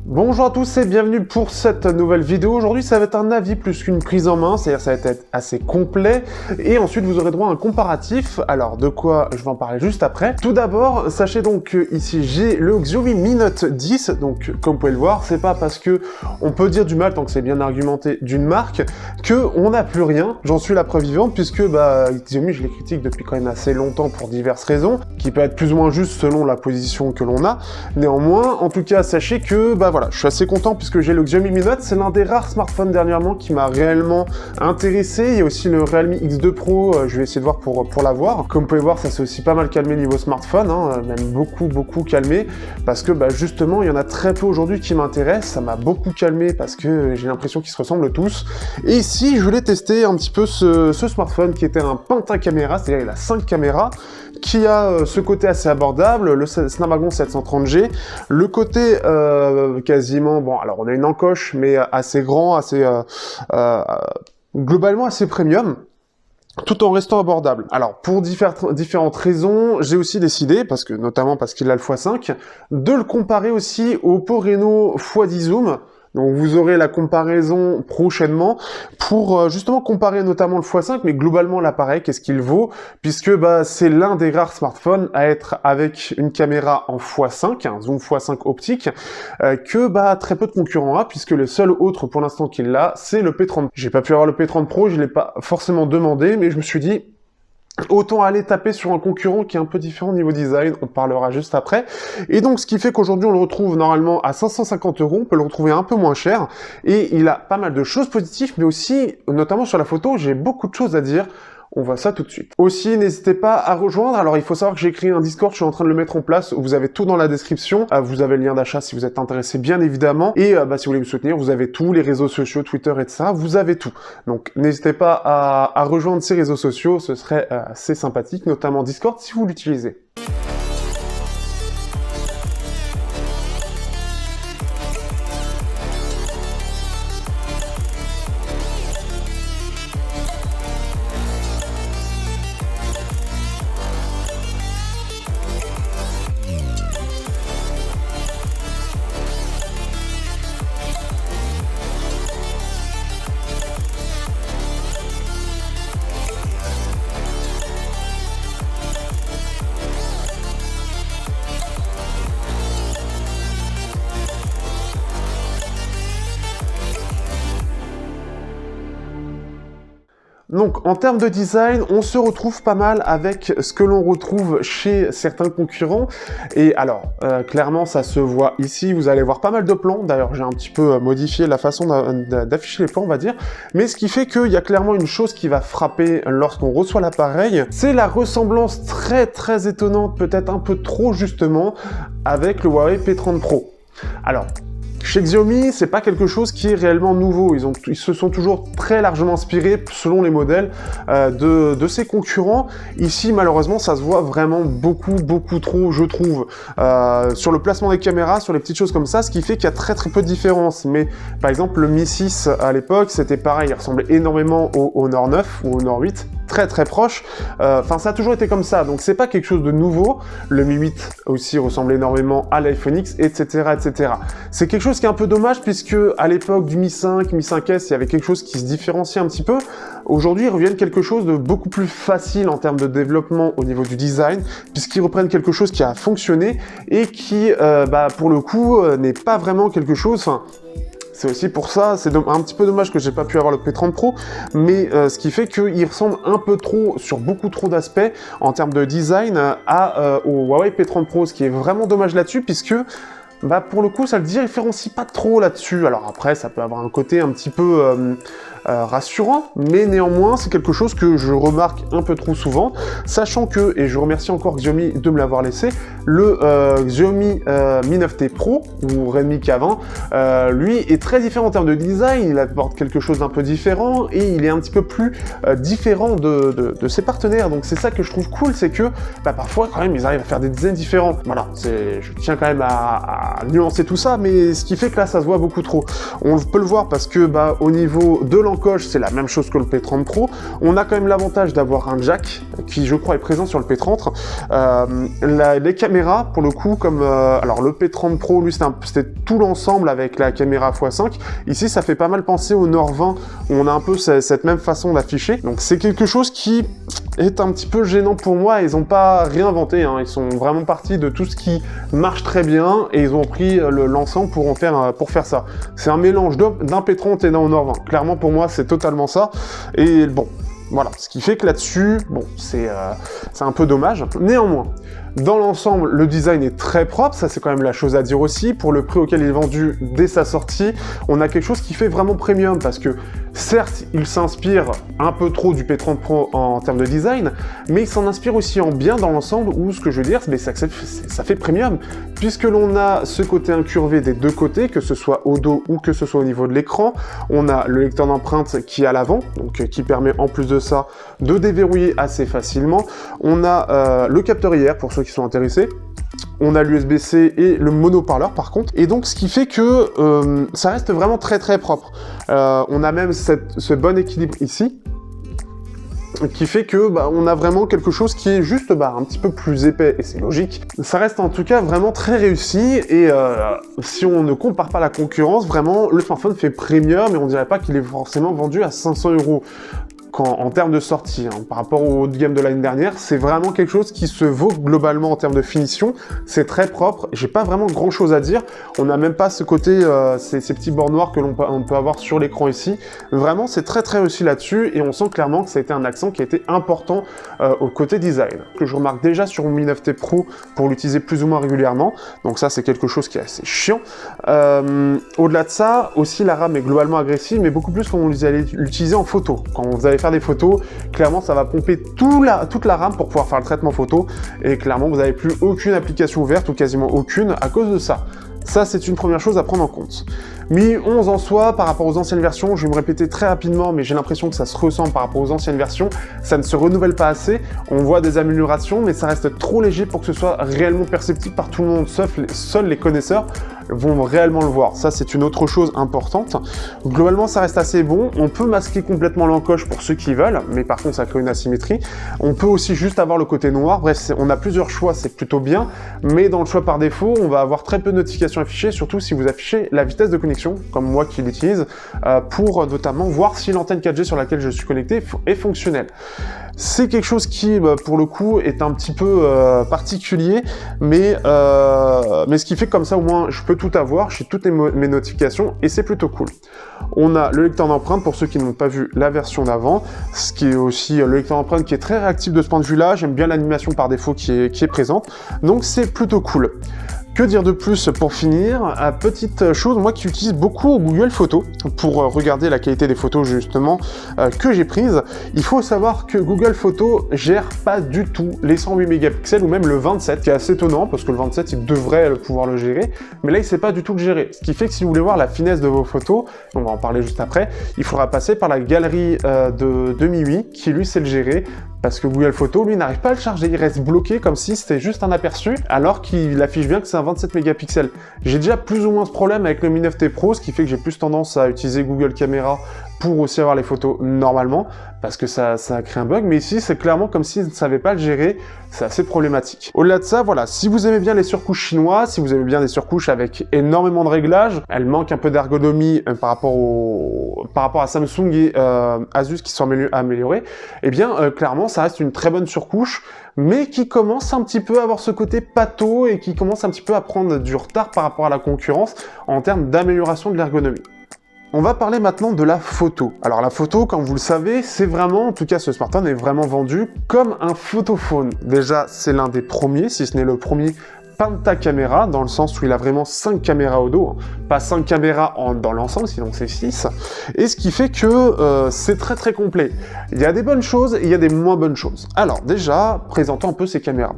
Bonjour à tous et bienvenue pour cette nouvelle vidéo. Aujourd'hui ça va être un avis plus qu'une prise en main, c'est-à-dire ça va être assez complet et ensuite vous aurez droit à un comparatif. Alors de quoi je vais en parler juste après. Tout d'abord, sachez donc que ici j'ai le Xiaomi Mi Note 10, donc comme vous pouvez le voir, c'est pas parce que on peut dire du mal tant que c'est bien argumenté d'une marque que on n'a plus rien. J'en suis la preuve vivante puisque Xiaomi je les critique depuis quand même assez longtemps pour diverses raisons, qui peut être plus ou moins juste selon la position que l'on a. Néanmoins, en tout cas sachez que voilà, je suis assez content puisque j'ai le Xiaomi Mi Note, c'est l'un des rares smartphones dernièrement qui m'a réellement intéressé. Il y a aussi le Realme X2 Pro, je vais essayer de voir pour l'avoir. Comme vous pouvez voir, ça s'est aussi pas mal calmé niveau smartphone, même beaucoup calmé, parce que justement, il y en a très peu aujourd'hui qui m'intéressent. Ça m'a beaucoup calmé parce que j'ai l'impression qu'ils se ressemblent tous. Et ici, je voulais tester un petit peu ce smartphone qui était un pentacaméra, c'est-à-dire il a 5 caméras, qui a ce côté assez abordable, le Snapdragon 730G, le côté quasiment, bon alors on a une encoche mais assez grand, assez globalement assez premium, tout en restant abordable. Alors pour différentes raisons, j'ai aussi décidé, notamment parce qu'il a le x5, de le comparer aussi au Oppo Reno x10 Zoom. Donc vous aurez la comparaison prochainement pour justement comparer notamment le x5, mais globalement l'appareil, qu'est-ce qu'il vaut, puisque c'est l'un des rares smartphones à être avec une caméra en x5, un zoom x5 optique, que très peu de concurrents a, puisque le seul autre pour l'instant qu'il a, c'est le P30. J'ai pas pu avoir le P30 Pro, je l'ai pas forcément demandé, mais je me suis dit, autant aller taper sur un concurrent qui est un peu différent au niveau design, on parlera juste après. Et donc, ce qui fait qu'aujourd'hui, on le retrouve normalement à 550 €, on peut le retrouver un peu moins cher, et il a pas mal de choses positives, mais aussi, notamment sur la photo, j'ai beaucoup de choses à dire. On voit ça tout de suite. Aussi, n'hésitez pas à rejoindre. Alors, il faut savoir que j'ai créé un Discord, je suis en train de le mettre en place. Vous avez tout dans la description. Vous avez le lien d'achat si vous êtes intéressé, bien évidemment. Et si vous voulez me soutenir, vous avez tous les réseaux sociaux, Twitter et ça. Vous avez tout. Donc, n'hésitez pas à rejoindre ces réseaux sociaux. Ce serait assez sympathique, notamment Discord si vous l'utilisez. Donc, en termes de design, on se retrouve pas mal avec ce que l'on retrouve chez certains concurrents. Et alors, clairement, ça se voit ici. Vous allez voir pas mal de plans. D'ailleurs, j'ai un petit peu modifié la façon d'afficher les plans, on va dire. Mais ce qui fait qu'il y a clairement une chose qui va frapper lorsqu'on reçoit l'appareil. C'est la ressemblance très étonnante, peut-être un peu trop justement, avec le Huawei P30 Pro. Alors, chez Xiaomi, c'est pas quelque chose qui est réellement nouveau. Ils se sont toujours très largement inspirés, selon les modèles, de ses concurrents. Ici, malheureusement, ça se voit vraiment beaucoup trop, je trouve, sur le placement des caméras, sur les petites choses comme ça, ce qui fait qu'il y a très peu de différence. Mais, par exemple, le Mi 6, à l'époque, c'était pareil. Il ressemblait énormément au Honor 9 ou au Honor 8, très proche. Enfin, ça a toujours été comme ça. Donc, c'est pas quelque chose de nouveau. Le Mi 8 aussi ressemble énormément à l'iPhone X, etc. C'est quelque chose qui est un peu dommage puisque à l'époque du Mi 5, Mi 5S, il y avait quelque chose qui se différenciait un petit peu. Aujourd'hui, ils reviennent quelque chose de beaucoup plus facile en termes de développement au niveau du design, puisqu'ils reprennent quelque chose qui a fonctionné et qui, pour le coup, n'est pas vraiment quelque chose... C'est aussi pour ça, c'est un petit peu dommage que j'ai pas pu avoir le P30 Pro, mais ce qui fait qu'il ressemble un peu trop, sur beaucoup trop d'aspects, en termes de design, au Huawei P30 Pro, ce qui est vraiment dommage là-dessus, puisque pour le coup, ça le différencie pas trop là-dessus. Alors après, ça peut avoir un côté un petit peu rassurant, mais néanmoins, c'est quelque chose que je remarque un peu trop souvent, sachant que, et je remercie encore Xiaomi de me l'avoir laissé, le Xiaomi Mi 9T Pro, ou Redmi K20, lui est très différent en termes de design, il apporte quelque chose d'un peu différent, et il est un petit peu plus différent de ses partenaires, donc c'est ça que je trouve cool, c'est que parfois, quand même, ils arrivent à faire des designs différents. Voilà, je tiens quand même à nuancer tout ça, mais ce qui fait que là, ça se voit beaucoup trop. On peut le voir parce que au niveau de l'encoche, c'est la même chose que le P30 Pro. On a quand même l'avantage d'avoir un jack qui, je crois, est présent sur le P30. Les caméras, pour le coup, comme alors le P30 Pro, lui, c'était tout l'ensemble avec la caméra x5. Ici, ça fait pas mal penser au Nord 20, où on a un peu cette même façon d'afficher. Donc c'est quelque chose qui est un petit peu gênant pour moi. Ils n'ont pas réinventé, hein. Ils sont vraiment partis de tout ce qui marche très bien et ils ont pris l'ensemble pour faire ça. C'est un mélange d'un P30 et d'un Honor 20. Clairement, pour moi, c'est totalement ça. Et bon, voilà. Ce qui fait que là-dessus, bon, c'est un peu dommage. Néanmoins, dans l'ensemble, le design est très propre, ça c'est quand même la chose à dire aussi. Pour le prix auquel il est vendu dès sa sortie, on a quelque chose qui fait vraiment premium parce que certes, il s'inspire un peu trop du P30 Pro en termes de design, mais il s'en inspire aussi en bien dans l'ensemble où ce que je veux dire, c'est que ça fait premium puisque l'on a ce côté incurvé des deux côtés, que ce soit au dos ou que ce soit au niveau de l'écran. On a le lecteur d'empreintes qui est à l'avant, donc qui permet en plus de ça de déverrouiller assez facilement. On a le capteur IR pour ceux qui sont intéressés. On a l'USB-C et le mono-parleur par contre. Et donc ce qui fait que ça reste vraiment très très propre. On a même ce bon équilibre ici, qui fait que on a vraiment quelque chose qui est juste un petit peu plus épais, et c'est logique. Ça reste en tout cas vraiment très réussi, et si on ne compare pas la concurrence, vraiment le smartphone fait premium, mais on dirait pas qu'il est forcément vendu à 500 €. En termes de sortie, hein, par rapport au haut de gamme de l'année dernière, c'est vraiment quelque chose qui se vaut globalement en termes de finition. C'est très propre, j'ai pas vraiment grand chose à dire. On n'a même pas ce côté, ces petits bords noirs que l'on peut avoir sur l'écran ici. Vraiment, c'est très très réussi là-dessus, et on sent clairement que ça a été un accent qui a été important au côté design. Que je remarque déjà sur mon Mi 9T Pro pour l'utiliser plus ou moins régulièrement, donc ça c'est quelque chose qui est assez chiant. Au-delà de ça, aussi la RAM est globalement agressive, mais beaucoup plus quand vous allez l'utiliser en photo. Quand vous allez faire des photos, clairement ça va pomper toute la RAM pour pouvoir faire le traitement photo, et clairement vous n'avez plus aucune application ouverte ou quasiment aucune à cause de ça. Ça, c'est une première chose à prendre en compte. Mi 11 en soi, par rapport aux anciennes versions, je vais me répéter très rapidement, mais j'ai l'impression que ça se ressemble par rapport aux anciennes versions. Ça ne se renouvelle pas assez. On voit des améliorations, mais ça reste trop léger pour que ce soit réellement perceptible par tout le monde. Seuls les connaisseurs vont réellement le voir. Ça, c'est une autre chose importante. Globalement, ça reste assez bon. On peut masquer complètement l'encoche pour ceux qui veulent, mais par contre, ça crée une asymétrie. On peut aussi juste avoir le côté noir. Bref, on a plusieurs choix, c'est plutôt bien. Mais dans le choix par défaut, on va avoir très peu de notifications affichées, surtout si vous affichez la vitesse de connexion, comme moi qui l'utilise, pour notamment voir si l'antenne 4G sur laquelle je suis connecté est fonctionnelle. C'est quelque chose qui, pour le coup, est un petit peu particulier, mais ce qui fait que comme ça, au moins, je peux tout avoir, j'ai toutes mes notifications, et c'est plutôt cool. On a le lecteur d'empreintes, pour ceux qui n'ont pas vu la version d'avant, ce qui est aussi le lecteur d'empreintes qui est très réactif de ce point de vue-là. J'aime bien l'animation par défaut qui est présente, donc c'est plutôt cool. Que dire de plus pour finir? Petite chose, moi qui utilise beaucoup Google Photos pour regarder la qualité des photos justement que j'ai prises, il faut savoir que Google Photos gère pas du tout les 108 mégapixels ou même le 27, qui est assez étonnant parce que le 27 il devrait pouvoir le gérer, mais là il sait pas du tout le gérer. Ce qui fait que si vous voulez voir la finesse de vos photos, on va en parler juste après, il faudra passer par la galerie de MIUI qui lui sait le gérer, parce que Google Photos, lui, n'arrive pas à le charger, il reste bloqué comme si c'était juste un aperçu, alors qu'il affiche bien que c'est un 27 mégapixels. J'ai déjà plus ou moins ce problème avec le Mi 9T Pro, ce qui fait que j'ai plus tendance à utiliser Google Caméra pour aussi avoir les photos normalement, parce que ça crée un bug, mais ici c'est clairement comme s'ils ne savaient pas le gérer, c'est assez problématique. Au-delà de ça, voilà, si vous aimez bien les surcouches chinoises, si vous aimez bien des surcouches avec énormément de réglages, elles manquent un peu d'ergonomie par rapport à Samsung et Asus qui sont améliorés, eh bien clairement ça reste une très bonne surcouche, mais qui commence un petit peu à avoir ce côté pâteau et qui commence un petit peu à prendre du retard par rapport à la concurrence en termes d'amélioration de l'ergonomie. On va parler maintenant de la photo. Alors la photo, comme vous le savez, c'est vraiment, en tout cas ce smartphone est vraiment vendu comme un photophone. Déjà, c'est l'un des premiers, si ce n'est le premier pentacaméra, dans le sens où il a vraiment 5 caméras au dos, hein. Pas 5 caméras dans l'ensemble, sinon c'est 6, et ce qui fait que c'est très très complet. Il y a des bonnes choses et il y a des moins bonnes choses. Alors déjà, présentons un peu ces caméras.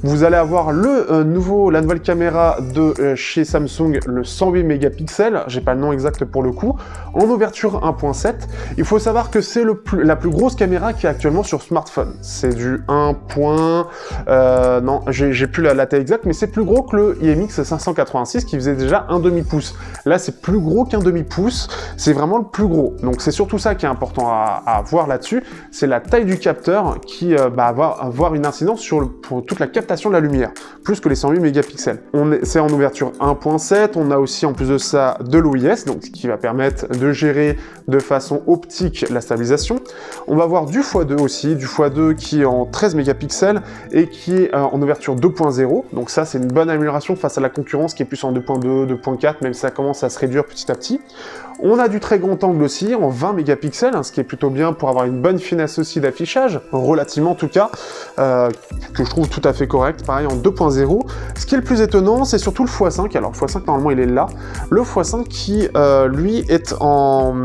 Vous allez avoir la nouvelle caméra de chez Samsung, le 108 mégapixels, j'ai pas le nom exact pour le coup, en ouverture 1.7. Il faut savoir que c'est la plus grosse caméra qui est actuellement sur smartphone. C'est du 1. Non, j'ai plus la taille exacte, mais c'est plus gros que le IMX 586 qui faisait déjà un demi-pouce. Là, c'est plus gros qu'un demi-pouce, c'est vraiment le plus gros. Donc c'est surtout ça qui est important à voir là-dessus, c'est la taille du capteur qui va avoir une incidence pour toute la captation de la lumière, plus que les 108 mégapixels. C'est en ouverture 1.7, on a aussi en plus de ça de l'OIS, donc ce qui va permettre de gérer de façon optique la stabilisation. On va voir du x2 aussi, du x2 qui est en 13 mégapixels et qui est en ouverture 2.0, donc ça c'est une bonne amélioration face à la concurrence qui est plus en 2.2, 2.4, même si ça commence à se réduire petit à petit. On a du très grand angle aussi, en 20 mégapixels, ce qui est plutôt bien pour avoir une bonne finesse aussi d'affichage, relativement en tout cas, que je trouve tout à fait correct, pareil en 2.0. Ce qui est le plus étonnant, c'est surtout le x5, alors le x5 normalement il est là, le x5 qui lui est en...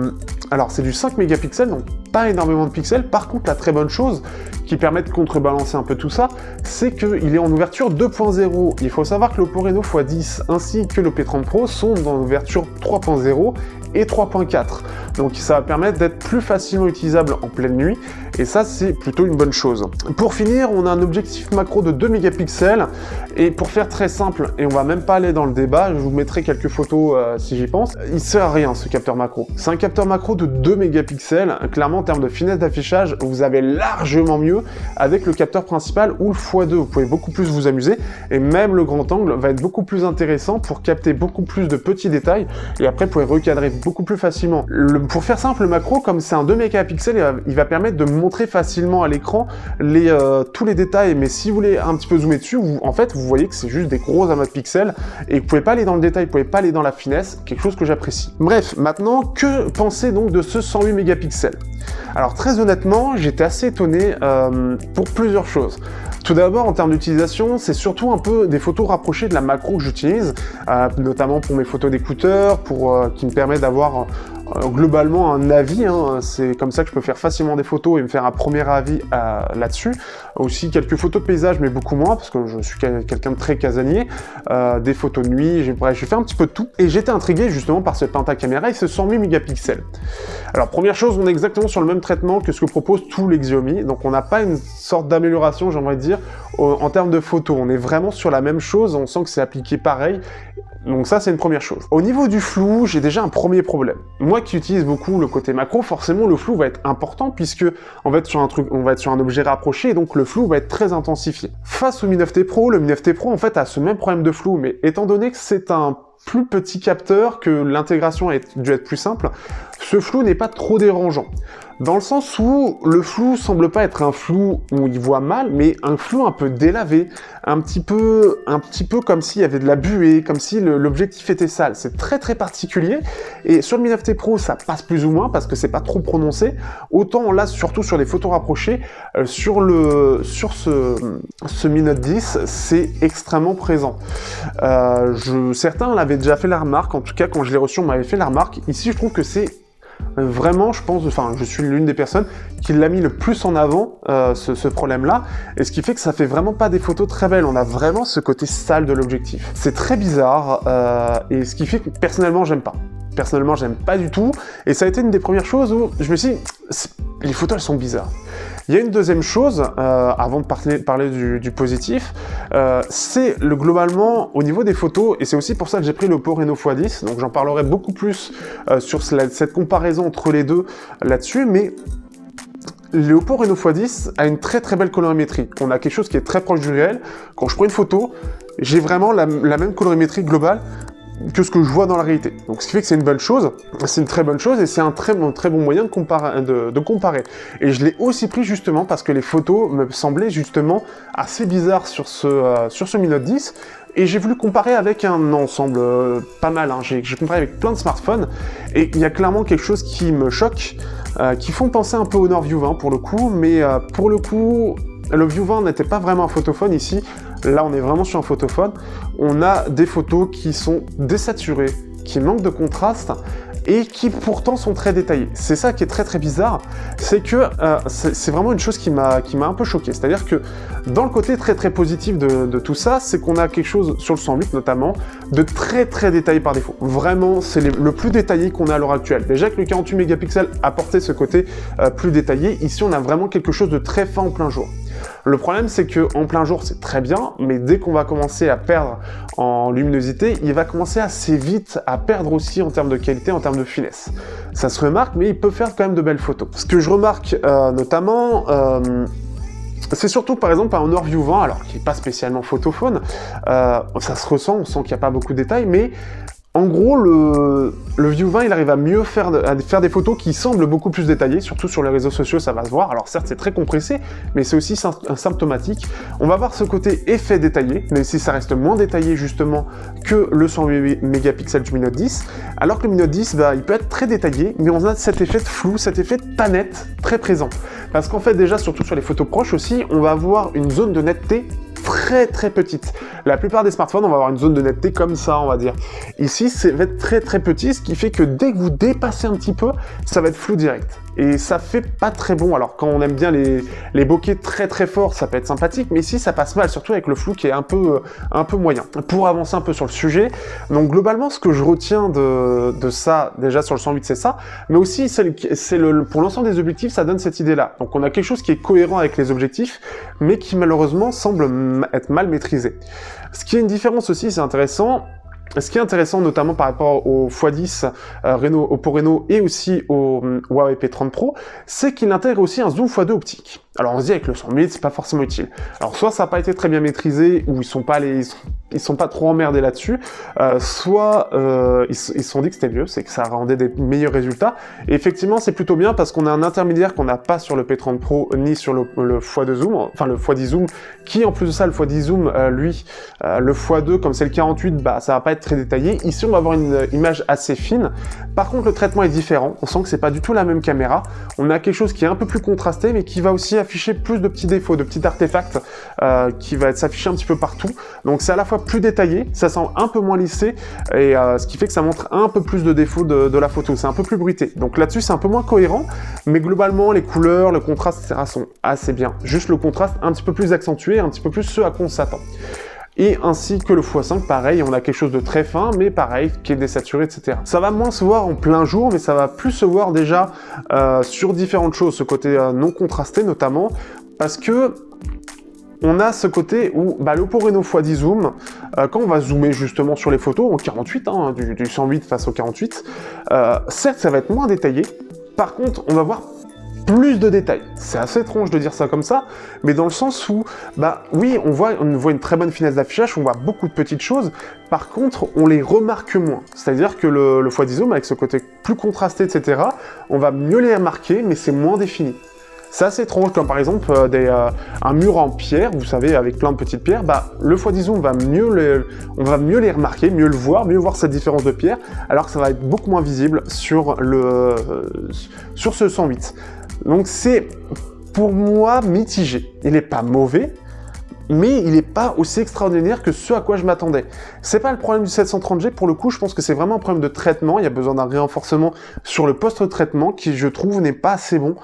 Alors c'est du 5 mégapixels, donc pas énormément de pixels. Par contre, la très bonne chose qui permet de contrebalancer un peu tout ça, c'est qu'il est en ouverture 2.0. Il faut savoir que l'Oppo Reno x10 ainsi que le P30 Pro sont dans l'ouverture 3.0 et 3.4. Donc ça va permettre d'être plus facilement utilisable en pleine nuit, et ça c'est plutôt une bonne chose. Pour finir, on a un objectif macro de 2 mégapixels, et pour faire très simple, et on va même pas aller dans le débat, je vous mettrai quelques photos si j'y pense, il sert à rien ce capteur macro. C'est un capteur macro de 2 mégapixels, clairement en termes de finesse d'affichage, vous avez largement mieux avec le capteur principal ou le x2, vous pouvez beaucoup plus vous amuser, et même le grand angle va être beaucoup plus intéressant pour capter beaucoup plus de petits détails, et après vous pouvez recadrer beaucoup plus facilement. Pour faire simple, le macro, comme c'est un 2 mégapixels, il va permettre de montrer facilement à l'écran tous les détails, mais si vous voulez un petit peu zoomer dessus, en fait, vous voyez que c'est juste des gros amas de pixels, et vous pouvez pas aller dans le détail, vous pouvez pas aller dans la finesse, quelque chose que j'apprécie. Bref, maintenant, que penser donc de ce 108 mégapixels? Alors très honnêtement, j'étais assez étonné pour plusieurs choses. Tout d'abord, en termes d'utilisation, c'est surtout un peu des photos rapprochées de la macro que j'utilise, notamment pour mes photos d'écouteurs, qui me permet d'avoir globalement un avis, c'est comme ça que je peux faire facilement des photos et me faire un premier avis là-dessus. Aussi quelques photos de paysage, mais beaucoup moins, parce que je suis quelqu'un de très casanier, des photos de nuit, j'ai fait un petit peu de tout, et j'étais intrigué justement par ce pentacaméra et ce 108 mégapixels. Alors première chose, on est exactement sur le même traitement que ce que proposent tous les Xiaomi, donc on n'a pas une sorte d'amélioration, j'aimerais dire, en termes de photos, on est vraiment sur la même chose, on sent que c'est appliqué pareil. Donc ça, c'est une première chose. Au niveau du flou, j'ai déjà un premier problème. Moi qui utilise beaucoup le côté macro, forcément le flou va être important puisque on va être sur un objet rapproché et donc le flou va être très intensifié. Face au Mi 9T Pro, le Mi 9T Pro en fait a ce même problème de flou, mais étant donné que c'est un plus petit capteur, que l'intégration a dû être plus simple, ce flou n'est pas trop dérangeant. Dans le sens où le flou semble pas être un flou où il voit mal, mais un flou un peu délavé, un petit peu comme s'il y avait de la buée, comme si l'objectif était sale. C'est très très particulier, et sur le Mi 9T Pro, ça passe plus ou moins parce que c'est pas trop prononcé. Autant là, surtout sur les photos rapprochées, sur ce Mi Note 10, c'est extrêmement présent. Certains l'avaient déjà fait la remarque, en tout cas quand je l'ai reçu, on m'avait fait la remarque. Ici, je trouve que c'est vraiment, je suis l'une des personnes qui l'a mis le plus en avant, ce problème-là, et ce qui fait que ça fait vraiment pas des photos très belles, on a vraiment ce côté sale de l'objectif. C'est très bizarre, et ce qui fait que personnellement, j'aime pas. Personnellement, j'aime pas du tout, et ça a été une des premières choses où je me suis dit, les photos, elles sont bizarres. Il y a une deuxième chose, avant de parler du positif, c'est globalement, au niveau des photos, et c'est aussi pour ça que j'ai pris l'Oppo Reno x10, donc j'en parlerai beaucoup plus sur cette comparaison entre les deux là-dessus, mais le Oppo Reno x10 a une très très belle colorimétrie. On a quelque chose qui est très proche du réel. Quand je prends une photo, j'ai vraiment la même colorimétrie globale que ce que je vois dans la réalité. Donc ce qui fait que c'est une bonne chose, c'est une très bonne chose, et c'est un très bon moyen de comparer. Et je l'ai aussi pris justement parce que les photos me semblaient justement assez bizarres sur ce Mi Note 10, et j'ai voulu comparer avec un ensemble pas mal, j'ai comparé avec plein de smartphones, et il y a clairement quelque chose qui me choque, qui font penser un peu au Honor View 20 pour le coup, mais pour le coup, le View 20 n'était pas vraiment un photophone ici. Là, on est vraiment sur un photophone. On a des photos qui sont désaturées, qui manquent de contraste et qui pourtant sont très détaillées. C'est ça qui est très très bizarre, c'est que c'est vraiment une chose qui m'a un peu choqué. C'est-à-dire que dans le côté très très positif de tout ça, c'est qu'on a quelque chose, sur le 108 notamment, de très très détaillé par défaut. Vraiment, c'est le plus détaillé qu'on a à l'heure actuelle. Déjà que le 48 mégapixels apportait ce côté plus détaillé, ici on a vraiment quelque chose de très fin en plein jour. Le problème, c'est que en plein jour, c'est très bien, mais dès qu'on va commencer à perdre en luminosité, il va commencer assez vite à perdre aussi en termes de qualité, en termes de finesse. Ça se remarque, mais il peut faire quand même de belles photos. Ce que je remarque notamment, c'est surtout par exemple un hors view 20, alors qui n'est pas spécialement photophone, ça se ressent, on sent qu'il n'y a pas beaucoup de détails, mais en gros, le View 20, il arrive à mieux faire des photos qui semblent beaucoup plus détaillées, surtout sur les réseaux sociaux, ça va se voir. Alors certes, c'est très compressé, mais c'est aussi symptomatique. On va voir ce côté effet détaillé, même si ça reste moins détaillé justement que le 108 mégapixels du Mi Note 10, alors que le Mi Note 10, bah, il peut être très détaillé, mais on a cet effet de flou, cet effet de pas net très présent. Parce qu'en fait, déjà, surtout sur les photos proches aussi, on va avoir une zone de netteté très petite. La plupart des smartphones, on va avoir une zone de netteté comme ça, on va dire. Ici, ça va être très petit, ce qui fait que dès que vous dépassez un petit peu, ça va être flou direct. Et ça fait pas très bon. Alors quand on aime bien les bokeh très forts, ça peut être sympathique, mais ici ça passe mal, surtout avec le flou qui est un peu moyen. Pour avancer un peu sur le sujet, donc globalement ce que je retiens de ça, déjà sur le 108 c'est ça, mais aussi pour l'ensemble des objectifs, ça donne cette idée-là. Donc on a quelque chose qui est cohérent avec les objectifs, mais qui malheureusement semble être mal maîtrisé. Ce qui est une différence aussi, c'est intéressant. Ce qui est intéressant, notamment par rapport au x10 Oppo Reno et aussi au Huawei P30 Pro, c'est qu'il intègre aussi un zoom x2 optique. Alors on se dit avec le 108, c'est pas forcément utile. Alors soit ça n'a pas été très bien maîtrisé, ou ils sont pas trop emmerdés là-dessus, soit ils se sont dit que c'était mieux, c'est que ça rendait des meilleurs résultats. Et effectivement, c'est plutôt bien parce qu'on a un intermédiaire qu'on n'a pas sur le P30 Pro ni sur le x2 zoom, enfin le x10 zoom, qui en plus de ça, le x10 zoom, lui, le x2, comme c'est le 48, bah ça va pas être très détaillé. Ici, on va avoir une image assez fine. Par contre, le traitement est différent. On sent que c'est pas du tout la même caméra. On a quelque chose qui est un peu plus contrasté, mais qui va aussi afficher plus de petits défauts, de petits artefacts qui va s'afficher un petit peu partout. Donc c'est à la fois plus détaillé, ça semble un peu moins lissé, et ce qui fait que ça montre un peu plus de défauts de la photo. C'est un peu plus bruité. Donc là-dessus, c'est un peu moins cohérent, mais globalement, les couleurs, le contraste, etc. sont assez bien. Juste le contraste un petit peu plus accentué, un petit peu plus ce à quoi on s'attend. Et ainsi que le x5, pareil, on a quelque chose de très fin, mais pareil, qui est désaturé, etc. Ça va moins se voir en plein jour, mais ça va plus se voir déjà sur différentes choses, ce côté non contrasté notamment, parce que on a ce côté où le Oppo Reno x10 zoom, quand on va zoomer justement sur les photos, en 48, hein, du 108 face au 48, certes ça va être moins détaillé, par contre on va voir plus de détails. C'est assez étrange de dire ça comme ça, mais dans le sens où, oui, on voit une très bonne finesse d'affichage, on voit beaucoup de petites choses, par contre, on les remarque moins. C'est-à-dire que le x10 zoom, avec ce côté plus contrasté, etc., on va mieux les remarquer, mais c'est moins défini. C'est assez étrange, comme par exemple un mur en pierre, vous savez, avec plein de petites pierres, le x10 zoom on va mieux les remarquer, mieux voir cette différence de pierre, alors que ça va être beaucoup moins visible sur ce 108. Donc c'est, pour moi, mitigé. Il n'est pas mauvais, mais il n'est pas aussi extraordinaire que ce à quoi je m'attendais. C'est pas le problème du 730G, pour le coup, je pense que c'est vraiment un problème de traitement, il y a besoin d'un renforcement sur le post-traitement, qui, je trouve, n'est pas assez bon,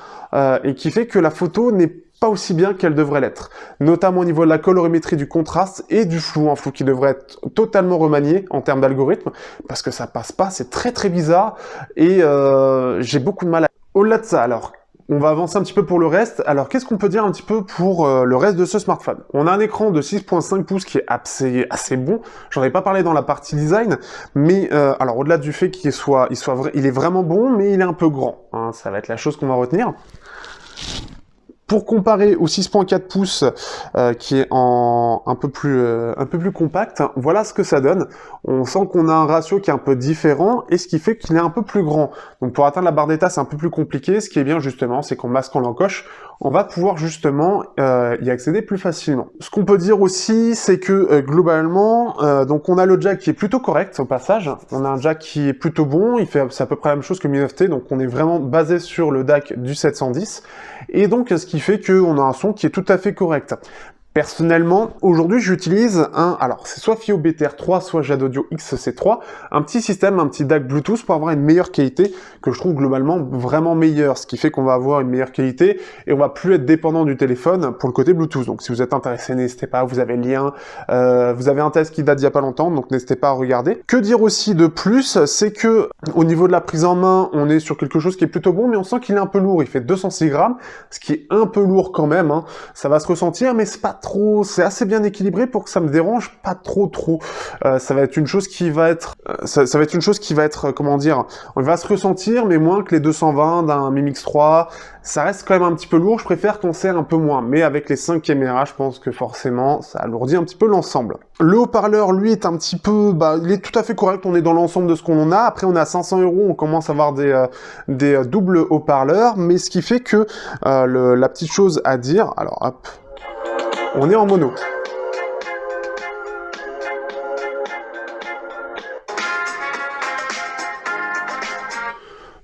et qui fait que la photo n'est pas aussi bien qu'elle devrait l'être, notamment au niveau de la colorimétrie, du contraste et du flou, un flou qui devrait être totalement remanié en termes d'algorithme, parce que ça passe pas, c'est très bizarre, et j'ai beaucoup de mal à... Au-delà de ça, alors, on va avancer un petit peu pour le reste. Alors, qu'est-ce qu'on peut dire un petit peu pour le reste de ce smartphone? On a un écran de 6.5 pouces qui est assez bon. J'en ai pas parlé dans la partie design, mais alors au-delà du fait qu'il il est vraiment bon, mais il est un peu grand. Hein, ça va être la chose qu'on va retenir. Pour comparer au 6.4 pouces qui est un peu plus compact, voilà ce que ça donne. On sent qu'on a un ratio qui est un peu différent et ce qui fait qu'il est un peu plus grand. Donc pour atteindre la barre d'état, c'est un peu plus compliqué. Ce qui est bien justement, c'est qu'en masquant l'encoche, on va pouvoir justement y accéder plus facilement. Ce qu'on peut dire aussi, c'est que globalement, donc on a le jack qui est plutôt correct au passage. On a un jack qui est plutôt bon, c'est à peu près la même chose que le Mi 9T, donc on est vraiment basé sur le DAC du 710. Et donc ce qui fait qu'on a un son qui est tout à fait correct. Personnellement, aujourd'hui, j'utilise alors c'est soit FiiO BTR3, soit Jade Audio XC3, un petit système, un petit DAC Bluetooth pour avoir une meilleure qualité, que je trouve globalement vraiment meilleure, ce qui fait qu'on va avoir une meilleure qualité et on va plus être dépendant du téléphone pour le côté Bluetooth. Donc si vous êtes intéressé, n'hésitez pas, vous avez le lien, vous avez un test qui date d'il y a pas longtemps, donc n'hésitez pas à regarder. Que dire aussi de plus, c'est que au niveau de la prise en main, on est sur quelque chose qui est plutôt bon, mais on sent qu'il est un peu lourd, il fait 206 grammes, ce qui est un peu lourd quand même, hein. Ça va se ressentir, mais c'est pas trop, c'est assez bien équilibré pour que ça me dérange pas trop. Ça va être une chose qui va être, ça va être une chose qui va être, comment dire, on va se ressentir, mais moins que les 220 d'un Mi Mix 3. Ça reste quand même un petit peu lourd, je préfère qu'on serre un peu moins, mais avec les 5 caméras, je pense que forcément, ça alourdit un petit peu l'ensemble. Le haut-parleur, lui, est un petit peu, il est tout à fait correct, on est dans l'ensemble de ce qu'on en a. Après, on est à 500 €, on commence à avoir des doubles haut-parleurs, mais ce qui fait que la petite chose à dire, alors hop, on est en mono.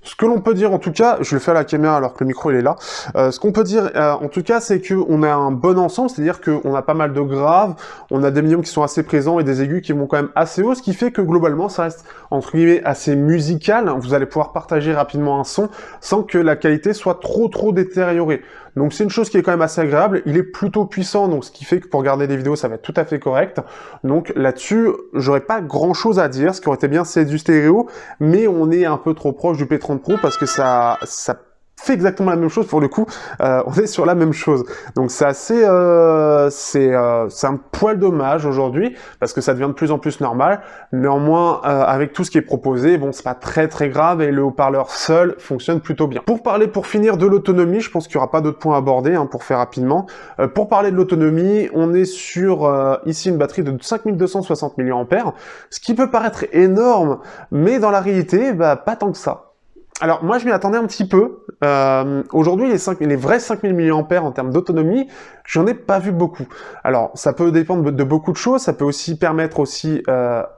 Ce que l'on peut dire en tout cas, je le fais à la caméra alors que le micro il est là, ce qu'on peut dire en tout cas c'est qu'on a un bon ensemble, c'est-à-dire qu'on a pas mal de graves, on a des médiums qui sont assez présents et des aigus qui vont quand même assez haut, ce qui fait que globalement ça reste entre guillemets assez musical, vous allez pouvoir partager rapidement un son sans que la qualité soit trop détériorée. Donc c'est une chose qui est quand même assez agréable, il est plutôt puissant, donc ce qui fait que pour regarder des vidéos ça va être tout à fait correct. Donc là-dessus, j'aurais pas grand-chose à dire, ce qui aurait été bien c'est du stéréo, mais on est un peu trop proche du P30 Pro parce que ça fait exactement la même chose pour le coup, on est sur la même chose. Donc c'est assez, c'est un poil dommage aujourd'hui parce que ça devient de plus en plus normal. Néanmoins, avec tout ce qui est proposé, bon c'est pas très grave et le haut-parleur seul fonctionne plutôt bien. Pour finir de l'autonomie, je pense qu'il n'y aura pas d'autres points à aborder hein, pour faire rapidement. Pour parler de l'autonomie, on est sur ici une batterie de 5260 mAh, ce qui peut paraître énorme, mais dans la réalité, pas tant que ça. Alors moi je m'y attendais un petit peu. Aujourd'hui les vrais 5000 mAh en termes d'autonomie, j'en ai pas vu beaucoup. Alors ça peut dépendre de beaucoup de choses, ça peut aussi permettre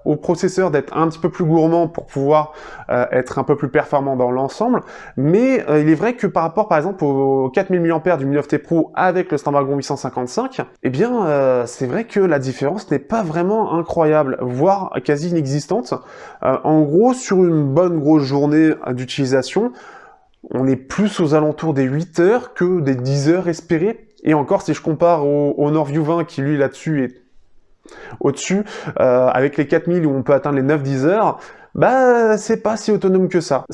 au processeur d'être un petit peu plus gourmand pour pouvoir être un peu plus performant dans l'ensemble, mais il est vrai que par rapport par exemple aux 4000 mAh du Mi 9T Pro avec le Snapdragon 855, eh bien c'est vrai que la différence n'est pas vraiment incroyable, voire quasi inexistante. En gros sur une bonne grosse journée d'utilisation, on est plus aux alentours des 8 heures que des 10 heures espérées. Et encore, si je compare au Honor View 20 qui lui là-dessus est au-dessus, avec les 4000 où on peut atteindre les 9-10 heures, c'est pas si autonome que ça.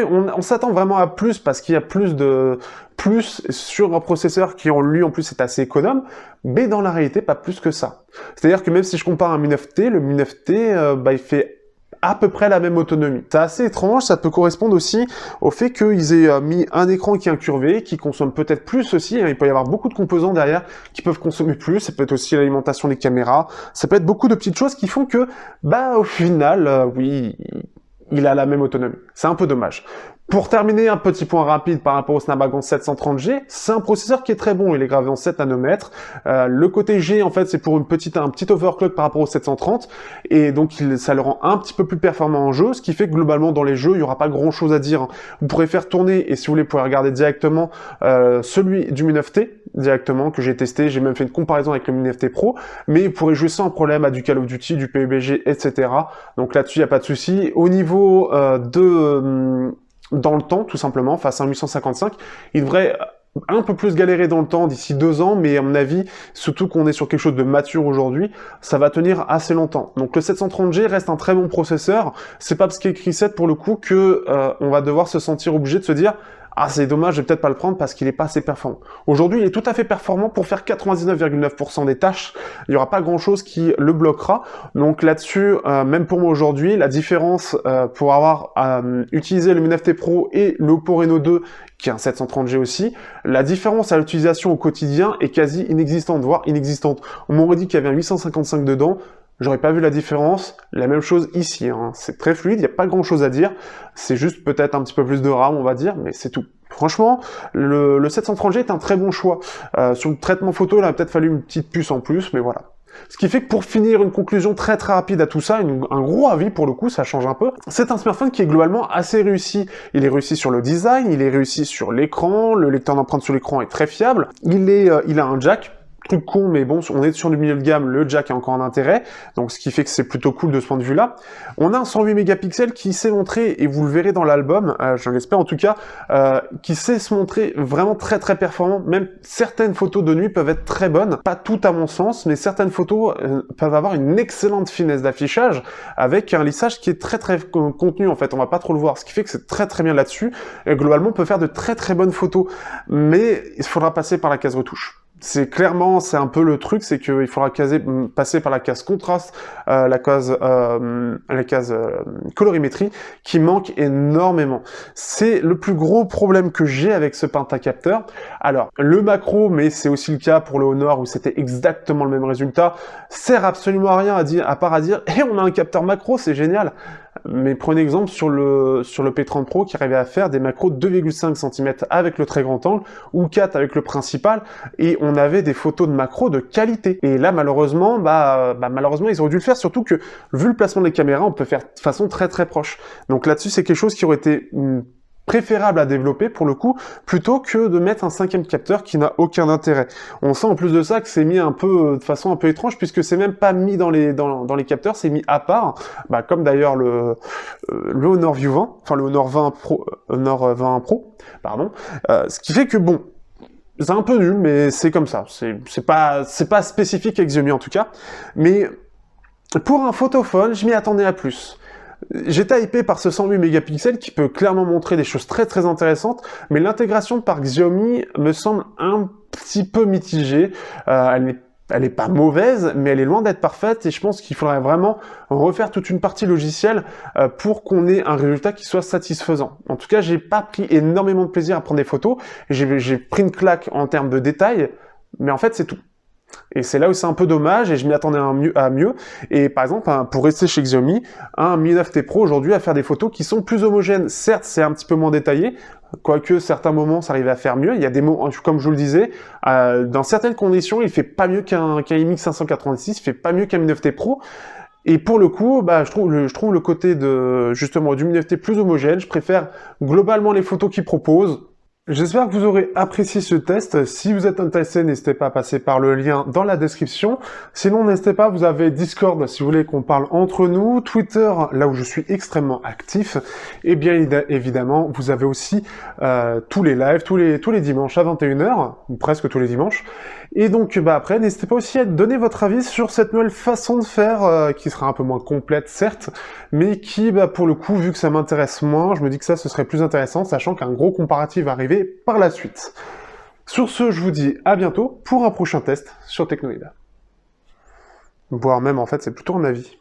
On s'attend vraiment à plus parce qu'il y a plus sur un processeur qui lui en plus est assez économe, mais dans la réalité pas plus que ça. C'est-à-dire que même si je compare un Mi 9T, le Mi 9T, il fait à peu près la même autonomie. C'est assez étrange, ça peut correspondre aussi au fait qu'ils aient mis un écran qui est incurvé, qui consomme peut-être plus aussi, hein. Il peut y avoir beaucoup de composants derrière qui peuvent consommer plus, ça peut être aussi l'alimentation des caméras, ça peut être beaucoup de petites choses qui font que, au final, oui, il a la même autonomie. C'est un peu dommage. Pour terminer, un petit point rapide par rapport au Snapdragon 730G, c'est un processeur qui est très bon, il est gravé en 7 nanomètres. Le côté G, en fait, c'est pour un petit overclock par rapport au 730, et donc ça le rend un petit peu plus performant en jeu, ce qui fait que globalement dans les jeux, il n'y aura pas grand chose à dire. Vous pourrez faire tourner, et si vous voulez, vous pourrez regarder directement celui du Mi 9T, directement, que j'ai testé, j'ai même fait une comparaison avec le Mi 9T Pro, mais vous pourrez jouer sans problème à du Call of Duty, du PUBG, etc. Donc là-dessus, il n'y a pas de souci. Au niveau dans le temps, tout simplement, face à un 855, il devrait un peu plus galérer dans le temps d'ici 2 ans, mais à mon avis, surtout qu'on est sur quelque chose de mature aujourd'hui, ça va tenir assez longtemps. Donc le 730G reste un très bon processeur, c'est pas parce qu'il y a écrit 7 pour le coup que on va devoir se sentir obligé de se dire ah c'est dommage, je vais peut-être pas le prendre parce qu'il est pas assez performant. Aujourd'hui, il est tout à fait performant pour faire 99,9% des tâches. Il y aura pas grand-chose qui le bloquera. Donc là-dessus, même pour moi aujourd'hui, la différence pour avoir utilisé le Mi 9T Pro et le Oppo Reno 2, qui est un 730G aussi, la différence à l'utilisation au quotidien est quasi inexistante, voire inexistante. On m'aurait dit qu'il y avait un 855 dedans. J'aurais pas vu la différence. La même chose ici, hein. C'est très fluide, il n'y a pas grand chose à dire. C'est juste peut-être un petit peu plus de RAM, on va dire, mais c'est tout. Franchement, le 730G est un très bon choix. Sur le traitement photo, il a peut-être fallu une petite puce en plus, mais voilà. Ce qui fait que pour finir, une conclusion très rapide à tout ça, un gros avis pour le coup, ça change un peu. C'est un smartphone qui est globalement assez réussi. Il est réussi sur le design, il est réussi sur l'écran, le lecteur d'empreintes sur l'écran est très fiable, il a un jack truc con, mais bon, on est sur du milieu de gamme, le jack a encore un intérêt, donc ce qui fait que c'est plutôt cool de ce point de vue-là. On a un 108 mégapixels qui s'est montré, et vous le verrez dans l'album, je l'espère en tout cas, qui sait se montrer vraiment très très performant. Même certaines photos de nuit peuvent être très bonnes, pas toutes à mon sens, mais certaines photos peuvent avoir une excellente finesse d'affichage, avec un lissage qui est très très contenu en fait, on va pas trop le voir, ce qui fait que c'est très très bien là-dessus, et globalement on peut faire de très très bonnes photos, mais il faudra passer par la case retouche. C'est clairement, c'est un peu le truc, c'est qu'il faudra passer par la case contraste, la case colorimétrie, qui manque énormément. C'est le plus gros problème que j'ai avec ce pentacapteur. Alors, le macro, mais c'est aussi le cas pour le Honor où c'était exactement le même résultat, sert absolument à rien à part à dire, on a un capteur macro, c'est génial. Mais prenez exemple sur le P30 Pro qui arrivait à faire des macros de 2,5 cm avec le très grand angle ou 4 avec le principal, et on avait des photos de macros de qualité. Et là malheureusement, malheureusement ils auraient dû le faire, surtout que vu le placement des caméras, on peut faire de façon très très proche. Donc là-dessus c'est quelque chose qui aurait été préférable à développer pour le coup, plutôt que de mettre un 5e capteur qui n'a aucun intérêt. On sent en plus de ça que c'est mis un peu de façon un peu étrange, puisque c'est même pas mis dans les capteurs, c'est mis à part, comme d'ailleurs le Honor View 20, enfin le Honor 20 Pro, Honor 20 Pro, pardon, ce qui fait que bon, c'est un peu nul, mais c'est comme ça, c'est pas spécifique à Xiaomi en tout cas, mais pour un photophone, je m'y attendais à plus. J'étais hypé par ce 108 mégapixels qui peut clairement montrer des choses très très intéressantes, mais l'intégration par Xiaomi me semble un petit peu mitigée. Elle est pas mauvaise, mais elle est loin d'être parfaite, et je pense qu'il faudrait vraiment refaire toute une partie logicielle pour qu'on ait un résultat qui soit satisfaisant. En tout cas, j'ai pas pris énormément de plaisir à prendre des photos, j'ai pris une claque en termes de détails, mais en fait c'est tout. Et c'est là où c'est un peu dommage, et je m'y attendais à mieux. Et par exemple, pour rester chez Xiaomi, un Mi 9T Pro aujourd'hui à faire des photos qui sont plus homogènes. Certes, c'est un petit peu moins détaillé, quoique certains moments ça arrivait à faire mieux. Il y a des moments, comme je vous le disais, dans certaines conditions, il fait pas mieux qu'un IMX 586, il fait pas mieux qu'un Mi 9T Pro. Et pour le coup, je trouve le côté justement du Mi 9T plus homogène. Je préfère globalement les photos qu'il propose. J'espère que vous aurez apprécié ce test. Si vous êtes intéressé, n'hésitez pas à passer par le lien dans la description. Sinon, n'hésitez pas, vous avez Discord si vous voulez qu'on parle entre nous, Twitter, là où je suis extrêmement actif, et bien évidemment, vous avez aussi tous les lives, tous les dimanches à 21h, ou presque tous les dimanches. Et donc, après, n'hésitez pas aussi à donner votre avis sur cette nouvelle façon de faire, qui sera un peu moins complète, certes, mais qui, pour le coup, vu que ça m'intéresse moins, je me dis que ça, ce serait plus intéressant, sachant qu'un gros comparatif va arriver par la suite. Sur ce, je vous dis à bientôt pour un prochain test sur Teknoïda. Voire même, en fait, c'est plutôt un avis.